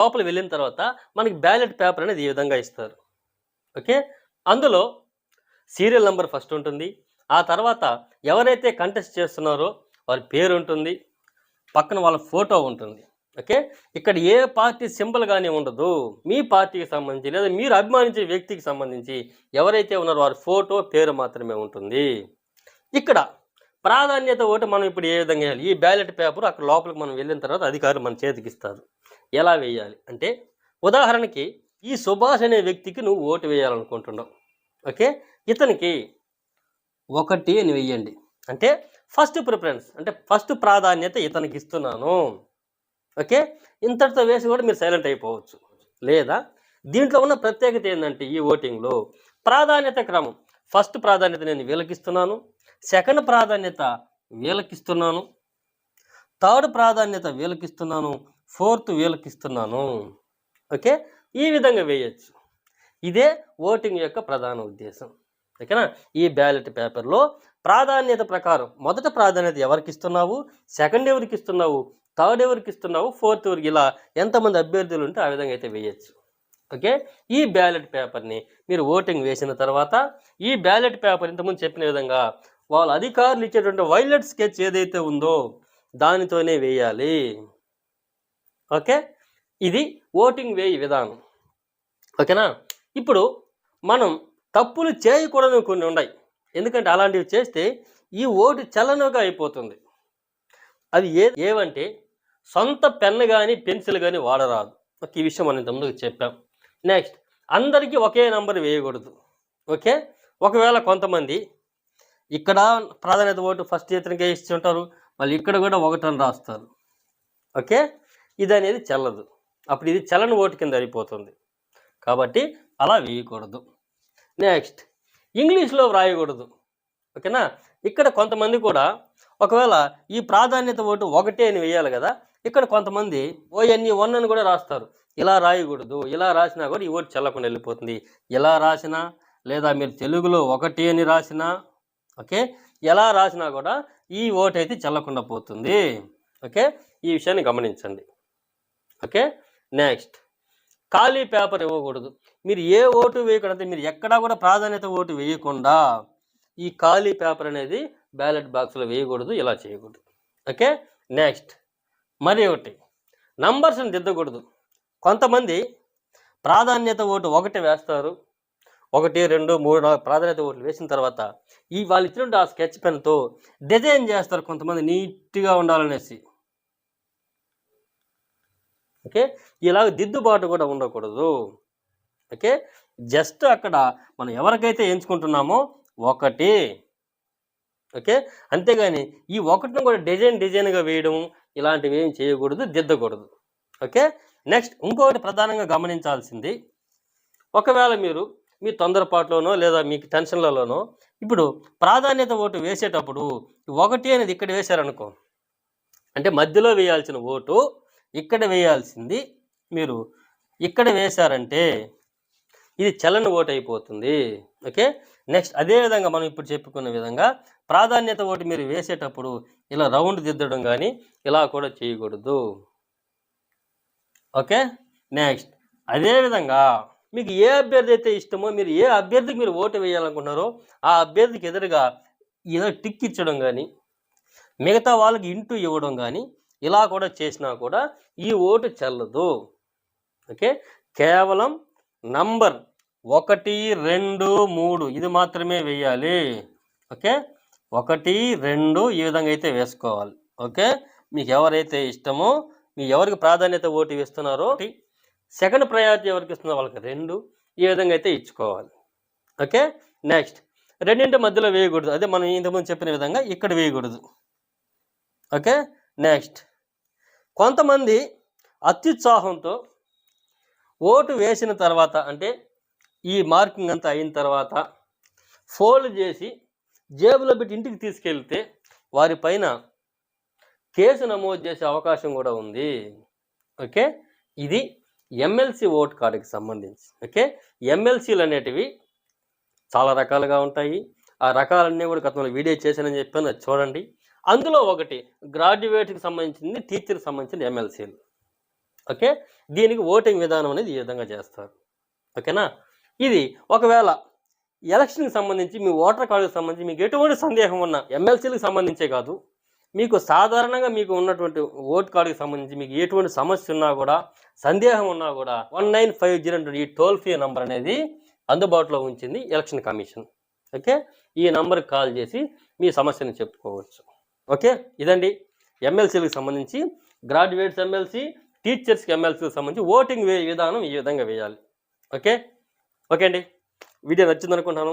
లోపల వెళ్ళిన తర్వాత మనకి బ్యాలెట్ పేపర్ అనేది ఈ విధంగా ఇస్తారు. ఓకే, అందులో సీరియల్ నెంబర్ ఫస్ట్ ఉంటుంది. ఆ తర్వాత ఎవరైతే కంటెస్ట్ చేస్తున్నారో వారి పేరు ఉంటుంది, పక్కన వాళ్ళ ఫోటో ఉంటుంది. ఓకే, ఇక్కడ ఏ పార్టీ సింబల్ కానీ ఉండదు. మీ పార్టీకి సంబంధించి లేదా మీరు అభిమానించే వ్యక్తికి సంబంధించి ఎవరైతే ఉన్నారో వారి ఫోటో పేరు మాత్రమే ఉంటుంది. ఇక్కడ ప్రాధాన్యత ఓటు మనం ఇప్పుడు ఏ విధంగా వేయాలి? ఈ బ్యాలెట్ పేపర్ అక్కడ లోపలికి మనం వెళ్ళిన తర్వాత అధికారులు మన చేతికి ఇస్తారు. ఎలా వేయాలి అంటే, ఉదాహరణకి ఈ సుభాష్ అనే వ్యక్తికి నువ్వు ఓటు వేయాలనుకుంటున్నావు. ఓకే, ఇతనికి 1 అని వెయ్యండి. అంటే ఫస్ట్ ప్రిఫరెన్స్, అంటే ఫస్ట్ ప్రాధాన్యత ఇతనికి ఇస్తున్నాను. ఓకే, ఇంతటితో వేసి కూడా మీరు సైలెంట్ అయిపోవచ్చు. లేదా దీంట్లో ఉన్న ప్రత్యేకత ఏంటంటే, ఈ ఓటింగ్లో ప్రాధాన్యత క్రమం, ఫస్ట్ ప్రాధాన్యత నేను వీళ్ళకిస్తున్నాను, సెకండ్ ప్రాధాన్యత వీళ్ళకిస్తున్నాను, థర్డ్ ప్రాధాన్యత వీళ్ళకిస్తున్నాను, ఫోర్త్ వీళ్ళకిస్తున్నాను. ఓకే, ఈ విధంగా వేయచ్చు. ఇదే ఓటింగ్ యొక్క ప్రధాన ఉద్దేశం. ఓకేనా? ఈ బ్యాలెట్ పేపర్లో ప్రాధాన్యత ప్రకారం మొదట ప్రాధాన్యత ఎవరికి ఇస్తున్నావు, సెకండ్ ఎవరికి ఇస్తున్నావు, థర్డ్ ఎవరికి ఇస్తున్నావు, ఫోర్త్ ఎవరికి, ఇలా ఎంతమంది అభ్యర్థులు ఉంటే ఆ విధంగా అయితే వేయచ్చు. ఓకే, ఈ బ్యాలెట్ పేపర్ని మీరు ఓటింగ్ వేసిన తర్వాత ఈ బ్యాలెట్ పేపర్ ఇంతకుముందు చెప్పిన విధంగా వాళ్ళ అధికారులు ఇచ్చేటువంటి వైలెట్ స్కెచ్ ఏదైతే ఉందో దానితోనే వేయాలి. ఓకే, ఇది ఓటింగ్ వేయి విధానం. ఓకేనా? ఇప్పుడు మనం తప్పులు చేయకూడదు కొన్ని ఉన్నాయి. ఎందుకంటే అలాంటివి చేస్తే ఈ ఓటు చలనగా అయిపోతుంది. అది ఏవంటే సొంత పెన్ను కానీ పెన్సిల్ కానీ వాడరాదు. ఈ విషయం మనం ఇంతకుముందు చెప్పాం. నెక్స్ట్, అందరికీ ఒకే నంబర్ వేయకూడదు. ఓకే, ఒకవేళ కొంతమంది ఇక్కడ ప్రాధాన్యత ఓటు ఫస్ట్ ఇతనికే ఇచ్చి ఉంటారు, మళ్ళీ ఇక్కడ కూడా 1 అని రాస్తారు. ఓకే, ఇది అనేది చెల్లదు. అప్పుడు ఇది చలన ఓటు కింద అయిపోతుంది. కాబట్టి అలా వేయకూడదు. నెక్స్ట్, ఇంగ్లీష్లో వ్రాయకూడదు. ఓకేనా? ఇక్కడ కొంతమంది కూడా ఒకవేళ ఈ ప్రాధాన్యత ఓటు 1 అని వేయాలి కదా, ఇక్కడ కొంతమంది ONE1 అని కూడా రాస్తారు. ఇలా రాయకూడదు. ఇలా రాసినా కూడా ఈ ఓటు చెల్లకుండా వెళ్ళిపోతుంది. ఇలా రాసినా లేదా మీరు తెలుగులో 1 అని రాసినా, ఓకే, ఎలా రాసినా కూడా ఈ ఓటు అయితే చెల్లకుండా పోతుంది. ఓకే, ఈ విషయాన్ని గమనించండి. ఓకే, నెక్స్ట్, ఖాళీ పేపర్ ఇవ్వకూడదు. మీరు ఏ ఓటు వేయకూడదు, మీరు ఎక్కడా కూడా ప్రాధాన్యత ఓటు వేయకుండా ఈ ఖాళీ పేపర్ అనేది బ్యాలెట్ బాక్స్లో వేయకూడదు, ఇలా చేయకూడదు. ఓకే, నెక్స్ట్, మరి ఒకటి, నంబర్స్ని దిద్దకూడదు. కొంతమంది ప్రాధాన్యత ఓటు 1 వేస్తారు, 1, 2, 3, 4 ప్రాధాన్యత ఓట్లు వేసిన తర్వాత ఈ వాళ్ళు ఇచ్చినట్టు ఆ స్కెచ్ పెన్తో డిజైన్ చేస్తారు కొంతమంది నీట్గా ఉండాలనేసి. ఓకే, ఇలాగ దిద్దుబాటు కూడా ఉండకూడదు. ఓకే, జస్ట్ అక్కడ మనం ఎవరికైతే ఎంచుకుంటున్నామో 1, ఓకే, అంతేగాని ఈ 1ని కూడా డిజైన్గా వేయడం ఇలాంటివి ఏం చేయకూడదు, దిద్దకూడదు. ఓకే, నెక్స్ట్, ఇంకొకటి ప్రధానంగా గమనించాల్సింది, ఒకవేళ మీరు మీ తొందరపాటులోనో లేదా మీకు టెన్షన్లలోనో ఇప్పుడు ప్రాధాన్యత ఓటు వేసేటప్పుడు 1 అనేది ఇక్కడ వేశారనుకో, అంటే మధ్యలో వేయాల్సిన ఓటు ఇక్కడ వేయాల్సింది మీరు ఇక్కడ వేశారంటే ఇది చలన ఓటు అయిపోతుంది. ఓకే, నెక్స్ట్, అదేవిధంగా మనం ఇప్పుడు చెప్పుకున్న విధంగా ప్రాధాన్యత ఓటు మీరు వేసేటప్పుడు ఇలా రౌండ్ దిద్దడం కానీ ఇలా కూడా చేయకూడదు. ఓకే, నెక్స్ట్, అదేవిధంగా మీకు ఏ అభ్యర్థి అయితే ఇష్టమో, మీరు ఏ అభ్యర్థికి మీరు ఓటు వేయాలనుకుంటున్నారో ఆ అభ్యర్థికి ఎదురుగా ఏదో టిక్ ఇచ్చడం కానీ మిగతా వాళ్ళకి ఇంటూ ఇవ్వడం కానీ ఇలా కూడా చేసినా కూడా ఈ ఓటు చెల్లదు. ఓకే, కేవలం నంబర్ 1, 2, 3 ఇది మాత్రమే వేయాలి. ఓకే, 1, 2 ఈ విధంగా అయితే వేసుకోవాలి. ఓకే, మీకు ఎవరైతే ఇష్టమో, మీ ఎవరికి ప్రాధాన్యత ఓటు ఇస్తున్నారో సెకండ్ ప్రయారిటీ ఎవరికి ఇస్తున్నారో వాళ్ళకి 2 ఈ విధంగా అయితే ఇచ్చుకోవాలి. ఓకే, నెక్స్ట్, రెండింటి మధ్యలో వేయకూడదు. అదే మనం ఇంతకుముందు చెప్పిన విధంగా ఇక్కడ వేయకూడదు. ఓకే, నెక్స్ట్, కొంతమంది అత్యుత్సాహంతో ఓటు వేసిన తర్వాత, అంటే ఈ మార్కింగ్ అంతా అయిన తర్వాత ఫోల్డ్ చేసి జేబులో పెట్టి ఇంటికి తీసుకెళ్తే వారిపైన కేసు నమోదు చేసే అవకాశం కూడా ఉంది. ఓకే, ఇది ఎమ్మెల్సీ ఓట్ కార్డుకి సంబంధించి. ఓకే, ఎమ్మెల్సీలు అనేటివి చాలా రకాలుగా ఉంటాయి. ఆ రకాలన్నీ కూడా గతంలో వీడియో చేశానని చెప్పాను, చూడండి. అందులో ఒకటి గ్రాడ్యుయేట్కి సంబంధించింది, టీచర్కి సంబంధించిన ఎమ్మెల్సీలు. ఓకే, దీనికి ఓటింగ్ విధానం అనేది ఈ విధంగా చేస్తారు. ఓకేనా, ఇది ఒకవేళ ఎలక్షన్కి సంబంధించి మీ ఓటర్ కార్డుకి సంబంధించి మీకు ఎటువంటి సందేహం ఉన్నా, ఎమ్మెల్సీలకు సంబంధించే కాదు, మీకు సాధారణంగా మీకు ఉన్నటువంటి ఓట్ కార్డుకి సంబంధించి మీకు ఎటువంటి సమస్య ఉన్నా కూడా, సందేహం ఉన్నా కూడా 1950 ఈ టోల్ ఫ్రీ నంబర్ అనేది అందుబాటులో ఉంచింది ఎలక్షన్ కమిషన్. ఓకే, ఈ నంబర్కి కాల్ చేసి మీ సమస్యను చెప్పుకోవచ్చు. ఓకే, ఇదండి ఎమ్మెల్సీలకు సంబంధించి, గ్రాడ్యుయేట్స్ ఎమ్మెల్సీ, టీచర్స్కి ఎమ్మెల్సీలకు సంబంధించి ఓటింగ్ విధానం ఈ విధంగా వేయాలి. ఓకే ఓకే అండి, వీడియో నచ్చింది అనుకుంటున్నాను.